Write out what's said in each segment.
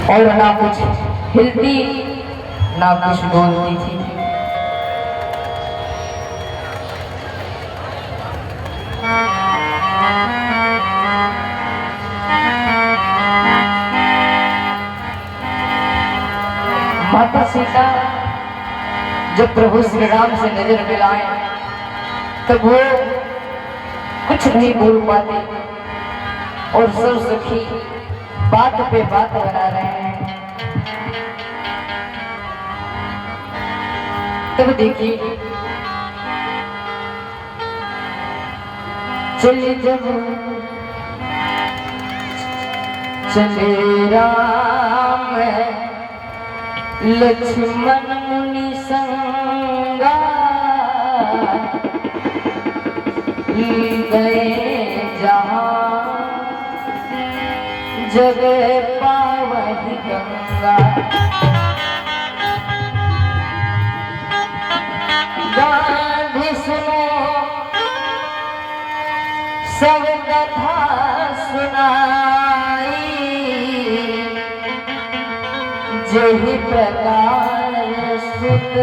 और ना कुछ हिलती ना कुछ बोलती थी। माता सीता जब प्रभु श्री राम से नजर मिलाए तब वो कुछ नहीं बोल पाते और सब सखी बात पे बात बना रहे हैं। तब देखिए चले जब चले राम लक्ष्मण मुनि संगा गए जहाँ जग पावन गंगा। गांधी सुनो सब कथा सुनाई जही प्रकार सुत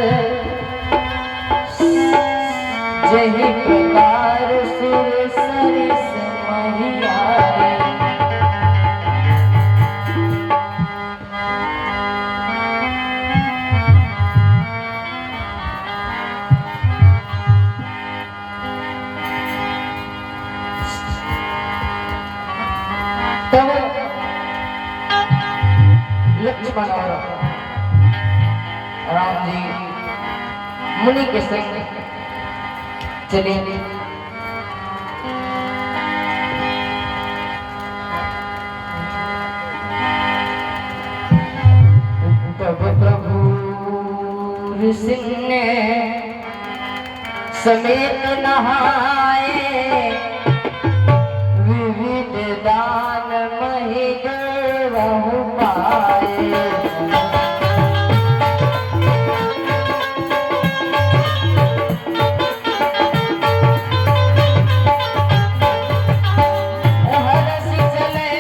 जही प्रकार सुर सरिस महियाई। तब लक्ष्मण और राम जी मुनि के संग चले। तब प्रभु ऋषि ने समेत नहाए विविध दान मही देवहु पाए। हरसि चले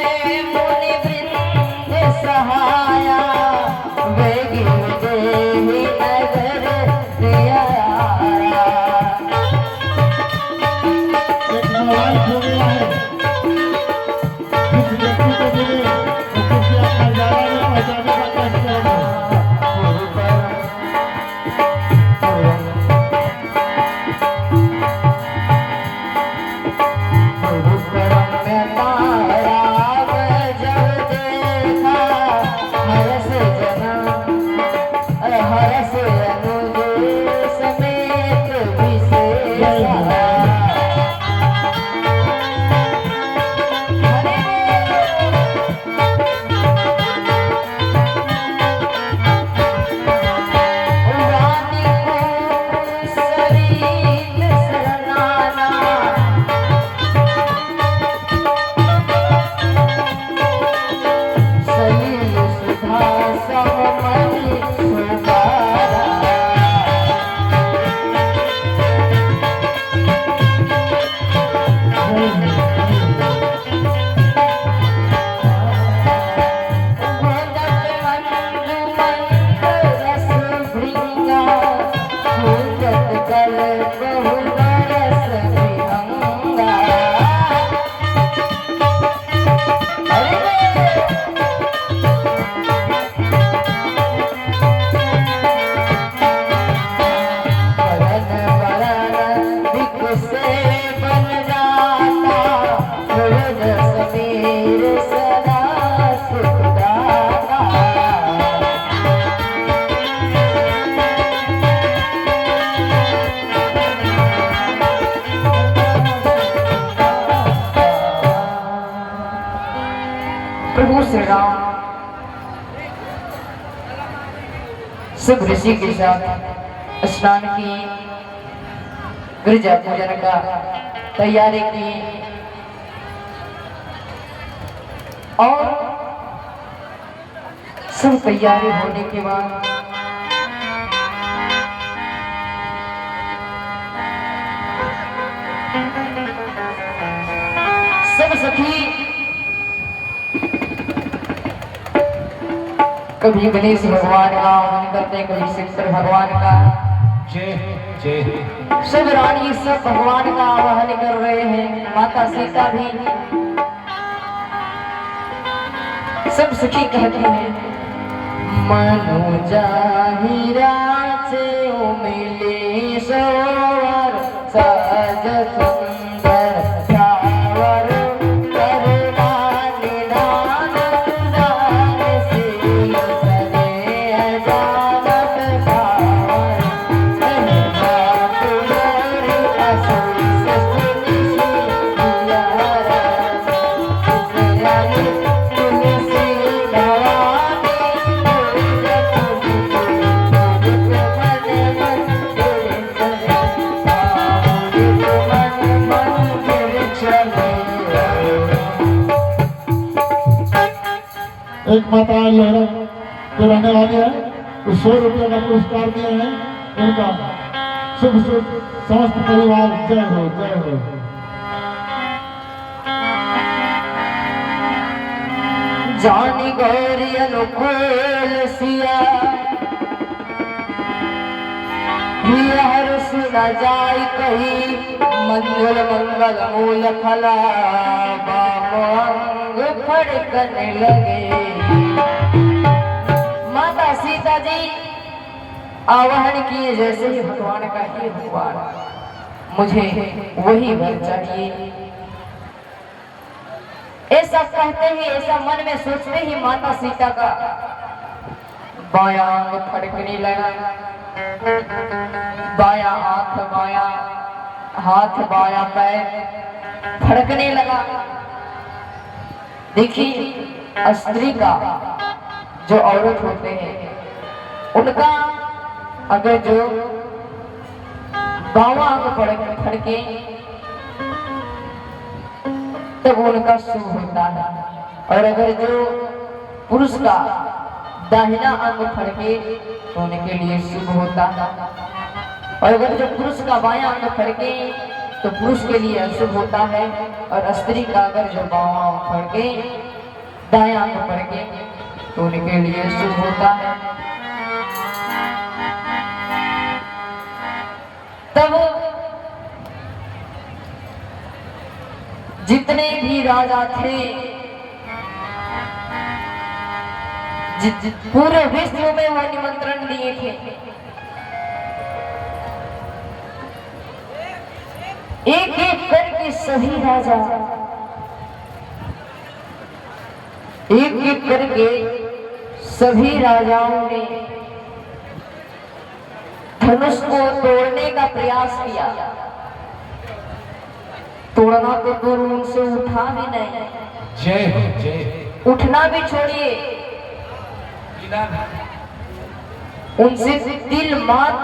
मुनि वृंद सहाया वेगी देवी नगर दिया आया। प्रभु श्री राम सब ऋषि के साथ स्नान की गिरजा पूजन का तैयारी की और सब तैयारी होने के बाद सब सखी कभी गणेश भगवान का आह्वान करते हैं, कभी शंकर भगवान का। जय जय। सब रानी सब भगवान का आह्वान कर रहे हैं। माता सीता भी सब सुखी कहती है, मनु जाहिरा से मिले सवर सहज सुंदर छावर करुणा निधान दान शील सरे अजानत भावर महिमा तुमरी असुर ससुनी सिया रस सियानी तुलसी भवानी एक माता लहरा जो रहने वाली है, तो 100 रुपये का पुरस्कार दिए हैं उनका। शुभ शुभ समस्त परिवार जय हो जय हो। जानी गौरी अनुकूल सिया हर सुना जाय कही मंगल मंगल मूल फला बामंग फड़कने लगे। माता सीता जी आवाहन किए, जैसे ही भगवान का ही भगवान मुझे वही वर चाहिए, ऐसा कहते ही, ऐसा मन में सोचते ही माता सीता का बायां अंग फड़कने लगा। बाया आंख, बाया हाथ, बाया पैर फड़कने लगा। देखिए स्त्री का जो औरत होते हैं उनका अगर जो बावां अंग फड़के तब उनका शुभ होता है, और अगर जो पुरुष का दाहिना अंग फड़के तो उनके लिए शुभ होता है, और अगर जो पुरुष का बायां अंग फड़के तो पुरुष के लिए अशुभ होता है, और स्त्री का अगर जो बायां अंग फड़के दायां अंग फड़के तो उनके लिए शुभ होता है। तब जितने भी राजा थे पूरे विश्व में वो निमंत्रण दिए थे, एक एक करके सभी राजा एक एक करके सभी राजाओं ने धनुष को तोड़ने का प्रयास किया। तोड़ना तो दूर, उनसे उठा भी नहीं। जय हो जय। उठना भी छोड़िए, उनसे दिल मात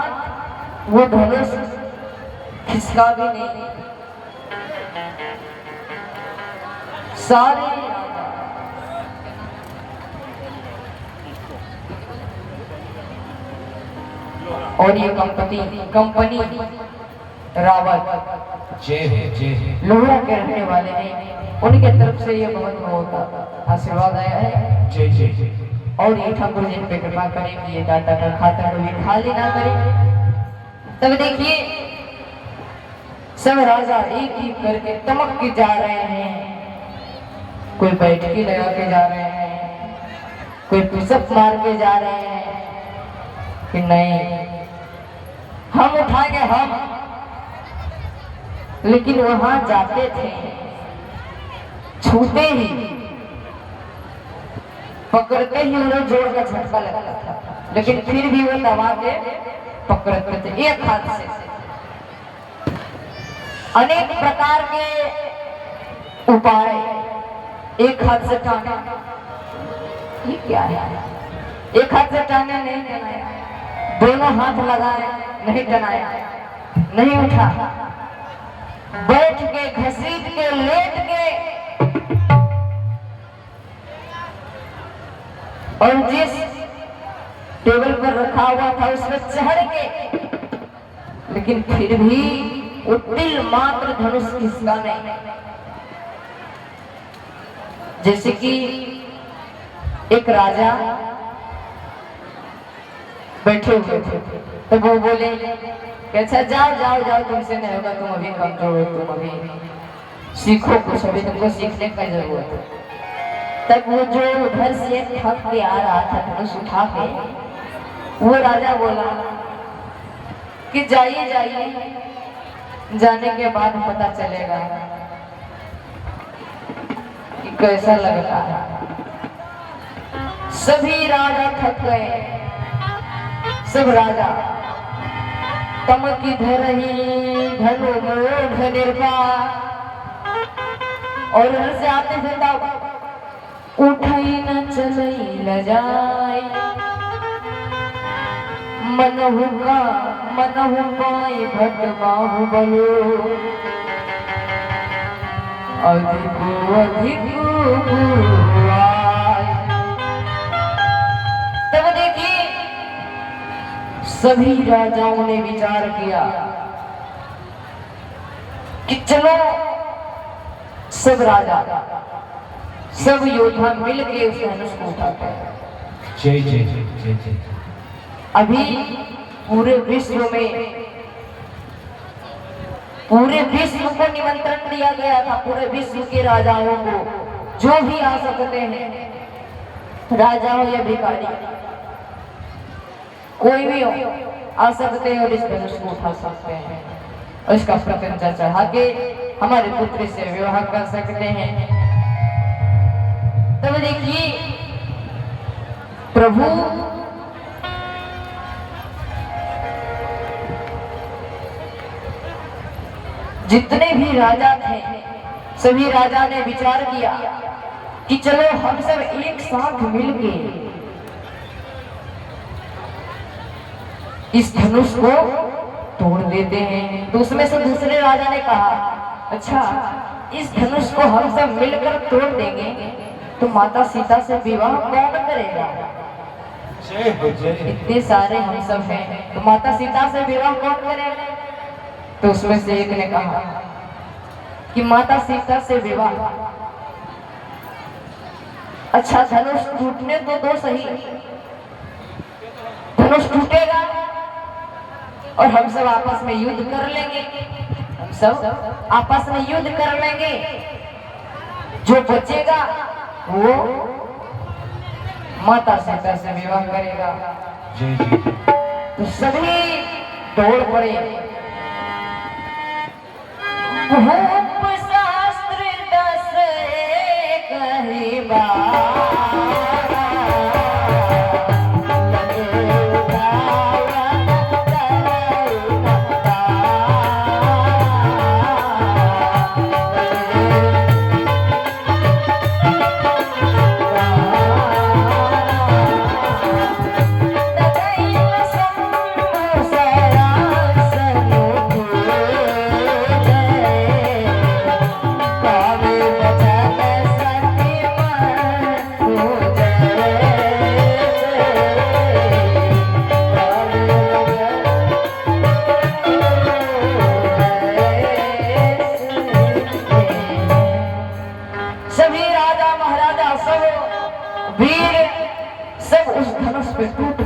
वो धनुष खिसका भी नहीं। सारे और ये कंपनी रावत जय हो जय। लोहरा के रहने वाले हैं, उनके तरफ से ये बहुत आशीर्वाद आया है। जय जय। और ये ठाकुर जी पे कृपा करें कि ये दाता का खाता कभी खाली ना करें। तब देखिए सब राजा एक एक करके तमक के जा रहे हैं, कोई बैठकी लगा के जा रहे हैं, कोई पुशअप मार के जा रहे हैं कि नहीं हम उठाएंगे हम। लेकिन वहां जाते थे छूते ही पकड़ते ही उन्हें जोर का झटका लगता था, लेकिन फिर भी वो दबा के पकड़ते थे एक हाथ से। अनेक प्रकार के उपाय, एक हाथ से टांगा, ये क्या है? एक हाथ से टांगा नहीं टनाया, दोनों हाथ लगाए नहीं टनाया, नहीं उठा, बैठ के घसीट के लेट के, और जिस टेबल पर रखा हुआ था उसमें चढ़ के, लेकिन फिर भी वो तिल मात्र धनुष खिसका नहीं। जैसे कि एक राजा बैठे हुए थे। तो वो बोले कि अच्छा जाओ जाओ जाओ, तुमसे नहीं होगा, तुम अभी कमजोर हो, तुम अभी सीखो कुछ, अभी तुमको सीखने का जरूरत है। तब वो जो उधर से थक के आ रहा था धनुष उठा के, वो राजा बोला कि जाइए जाइए, जाने के बाद पता चलेगा कि कैसा लगता है। सभी राजा थक गए, सब राजा तम की धरही धनु मोघ निर्भा, और उधर से आते थे तब उठई न चलई ल जाय, मनहु पाए भट बाहुबलो, अधिक आय। तब देखिए सभी राजाओं ने विचार किया कि चलो सब राजा सब योद्धा मिलके उस धनुष को उठाते हैं। जय जय जय जय जय। अभी पूरे विश्व को निमंत्रण दिया गया था, पूरे विश्व के राजाओं को, जो भी आ सकते हैं, राजा हो या भिखारी, कोई भी हो आ सकते हैं और इस धनुष को उठा सकते हैं और इसका प्रत्यंचा चढ़ा के हमारे पुत्र से विवाह कर सकते हैं। तब देखिए प्रभु जितने भी राजा थे, सभी राजा ने विचार किया कि चलो हम सब एक साथ मिलके इस धनुष को तोड़ देते हैं। तो उसमें से दूसरे राजा ने कहा अच्छा इस धनुष को हम सब मिलकर तोड़ देंगे तो माता सीता से विवाह कौन करेगा? इतने सारे हम सब हैं तो माता सीता से विवाह कौन करेगा? तो उसमें से एक ने कहा कि माता सीता से विवाह, अच्छा धनुष टूटने तो दो सही, धनुष टूटेगा और हम सब आपस में युद्ध कर लेंगे, हम सब आपस में युद्ध कर लेंगे, जो बचेगा वो माता सीता से विवाह करेगा। तो सभी दौड़ पड़े। भूप शास्त्र दस कही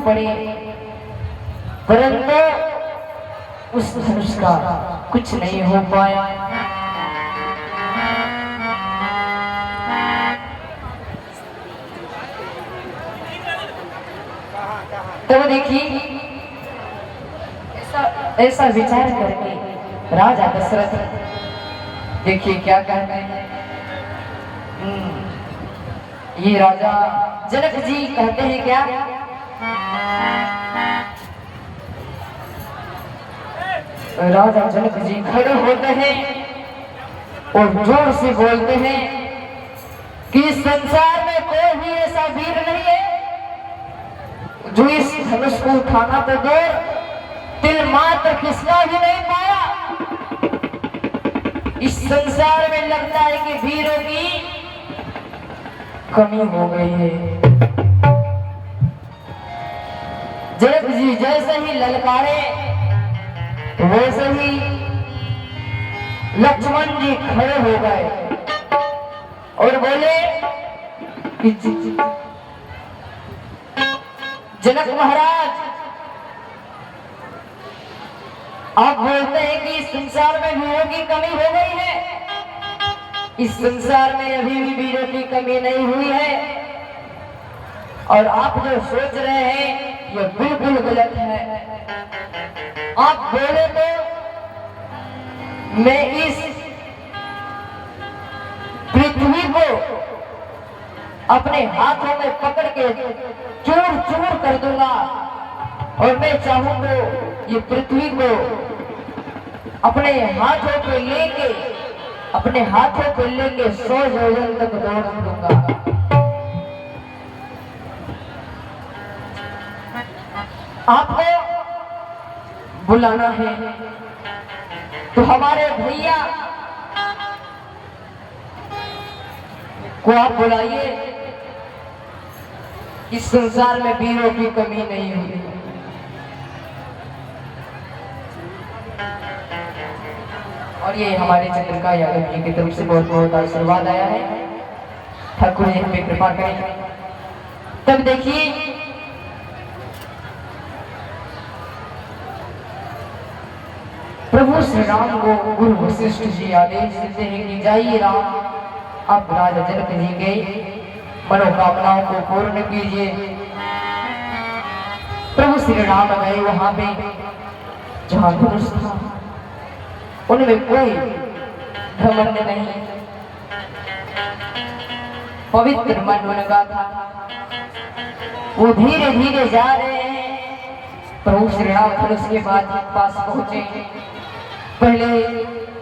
पड़े, परंतु उस धनुष का कुछ नहीं हो पाया। तो देखिए ऐसा विचार करके राजा दशरथ देखिए क्या कहते हैं। ये राजा जनक जी कहते हैं क्या, राजा जनक जी खड़े होते हैं और जोर से बोलते हैं कि इस संसार में कोई भी ऐसा वीर नहीं है जो इस धनुष को उठाना तो दो, तिल मात्र खिसका भी नहीं पाया। इस संसार में लगता है कि वीरों की कमी हो गई है। जनक जी जैसे ही ललकारे वैसे ही लक्ष्मण जी खड़े हो गए और बोले कि जनक महाराज आप बोलते हैं कि इस संसार में वीरों की कमी हो गई है। इस संसार में अभी भी वीरों की कमी नहीं हुई है, और आप जो सोच रहे हैं ये बिल्कुल गलत है। आप बोले तो मैं इस पृथ्वी को अपने हाथों में पकड़ के चूर चूर कर दूंगा, और मैं चाहूं तो ये पृथ्वी को अपने हाथों पे लेके 100 योजन तक दौड़ दूंगा। आपको बुलाना है तो हमारे भैया को आप बुलाइए। इस संसार में वीरों की कमी नहीं हुई। और ये हमारे चंद्रिका यादव जी की तरफ से बहुत बहुत आशीर्वाद आया है। ठाकुर जी हमें कृपा करें। तब देखिए प्रभु श्री राम को गुरु वशिष्ठ जी आदेश देते हैं कि जाइए राम, अब राजा जनक जी के मनोकामनाओं को पूर्ण कीजिए। प्रभु श्री राम गए वहां पे जहां धनुष था, उनमें कोई घमंड नहीं, पवित्र मन उनका था। वो धीरे धीरे जा रहे हैं। प्रभु श्री राम धनुष के पास पहुंचे। पहले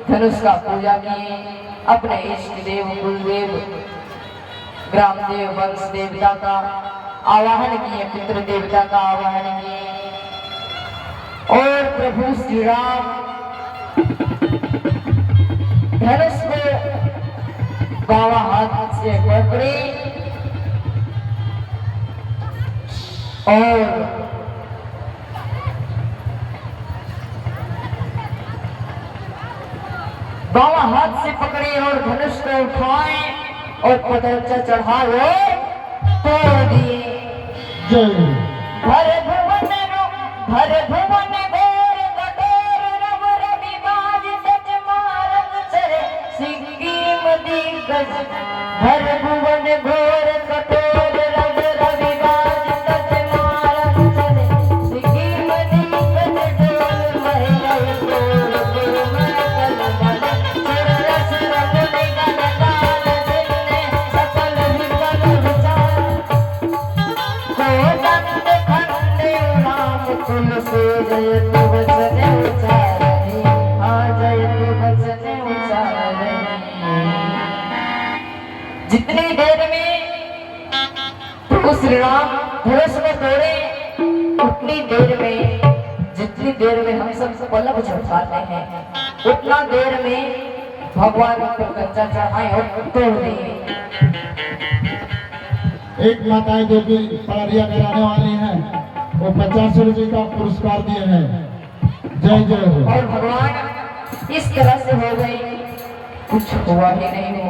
धनुष का पूजा किए, अपने इष्ट देव कुलदेव ग्रामदेव वंश देवता का आवाहन किए, पितृ देवता का आवाहन किए, और प्रभु श्री राम धनुष को बावा हाथ से पकड़े और बावा हाथ से पकड़े और धनुष को उठाए और पतंचा चढ़ाए तोड़ दिए। भर भुवन घोर कठोर रव रवि बाज तज मारत चरे सिंगीम दिग्गज। भर भुवन घोर कठोर रव रवि बाज तज मारत चरे सिंगीम दिग्गज। डोल महिला डोल गुरुमंडल बल चरस रघु निगन काल जिन्ने सकल विकल विचार। कोदंड खंडे राम तुलसी जयतु वचन उचारणी। हाँ जयतु वचन उचारणी। जितनी देर में प्रभु श्री राम धनुष को तोड़े, उतनी देर में, जितनी देर में हम सब पल्लव झपकाते हैं, उतना देर में भगवान को कंचा चढ़ाए और तोड़ दिए। एक माताएं जो कि पलरिया कराने वाली हैं, वो 50 रुपये का पुरस्कार दिए हैं। जय जय हो। और भगवान इस तरह से हो गए, कुछ हुआ ही नहीं हो।